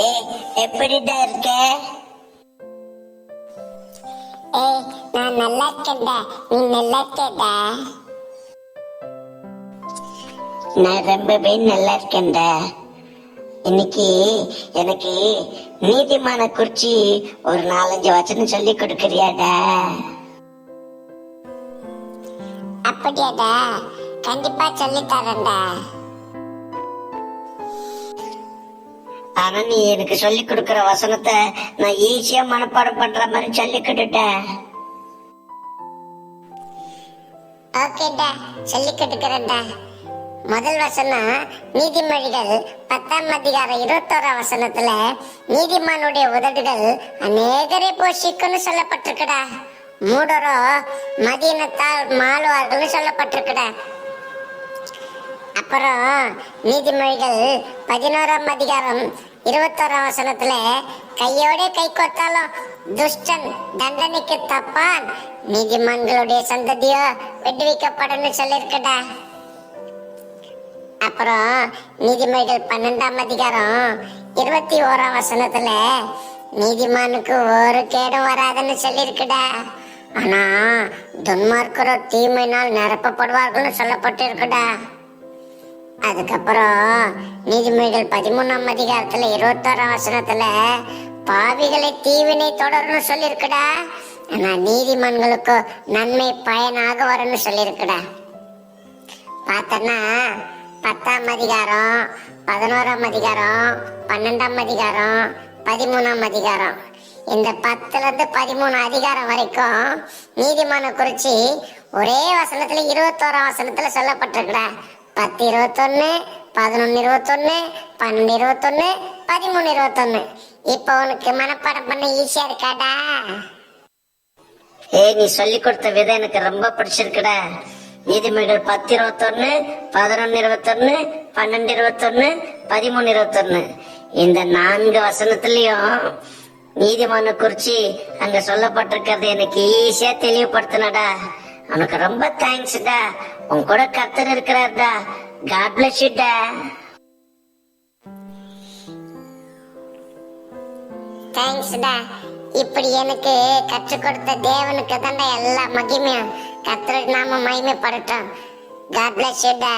ஏய், எப்படிடா இருக்க? ஏய், நான் நல்லா இருக்கேன்டா. நீ நல்லா இருக்கேடா? நான் ரொம்பவே நல்லா இருக்கேன்டா. இன்னைக்கு எனக்கு நீதிமான குறிச்சி ஒரு 4-5 வச்சனம் சொல்லி கொடுக்கறியாடா? அப்படியாடா? கண்டிப்பா சொல்லி தரேன்டா. ஆனா நீ எனக்கு சொல்லி கொடுக்கற வசனத்தை நான் ஈஸியா மனப்பாடம் பண்ற மாதிரி சொல்லி கொடுட்டேன். ஓகேடா, சொல்லி கொடுக்கறேன்டா. முதல் வசனம் நீதிமொழிகள் 10ஆம் அதிகாரம் 21ஆம் வசனத்துல நீதிமானுடைய உதடுகள் அநேகரை போஷிக்கும்னு சொல்லப்பட்டிருக்குடா. மூடரோ மதியினத்தால் மாளுவார்கள்னு சொல்லப்பட்டிருக்குடா. அப்புறம் நீதிமொழிகள் 11ஆம் அதிகாரம் 21ஆம் வசனத்துல கையோட கை கோத்தாலும் துஷ்டன் தண்டனைக்கு தப்பான், நீதிமான்களுடைய சந்ததியோ விடுவிக்கப்படும் சொல்லிருக்கடா. அப்புறம் நீதிமொழிகள் 12ஆம் அதிகாரம் 21ஆம் வசனத்துல நீதிமானுக்கு ஒரு கேடும் வராதுன்னு சொல்லிருக்குடா. ஆனா துன்மார்க்கரோ தீமையினால் நிரப்பப்படுவார்கள் சொல்லப்பட்டு இருக்குடா. அதுக்கப்புறம் நீதிமொழிகள் 13ஆம் அதிகாரத்துல 21ஆம் வசனத்துல பாவிகளை தீவினை தொடர்னு சொல்லிருக்குடா. ஆனா நீதிமான்களுக்கு நன்மை பயனாக வரும்னு சொல்லிருக்குடா. பார்த்தனா 10ஆம் அதிகாரம் 11ஆம் அதிகாரம் 12ஆம் அதிகாரம் 13ஆம் அதிகாரம் இந்த 10ல இருந்து 13 அதிகாரம் வரைக்கும் நீதிமான குறிச்சி ஒரே வசனத்துல 21ஆம் வசனத்துல சொல்லப்பட்டிருக்குடா. 10:21, 11:21, 12:21, 13:21. இப்போ உனக்கு மனப்பாடம் பண்ண ஈஸியா இருக்காடா? ஏய், நீ சொல்லி கொடுத்த விதம் எனக்கு ரொம்ப பிடிச்சிருக்குடா. நீதிமொழிகள் 10:21, 11:21, 12:21, 13:21 இந்த 4 வசனத்திலயும் நீதிமான குறிச்சி அங்க சொல்லப்பட்டிருக்கிறது எனக்கு ஈஸியா தெளிவுபடுத்தினடா. உனக்கு ரொம்ப தேங்க்ஸ்டா. உன் கூட கர்த்தர் இருக்கிறார்டா. காட் பிளஸ் யூ டா. தேங்க்ஸ்டா. இப்படி எனக்கு கற்றுக் கொடுத்த தேவனுக்கு தான்டா எல்லா மகிமையும். கர்த்தர் நாம மகிமைப்படட்டும். காட் பிளஸ் யூ டா.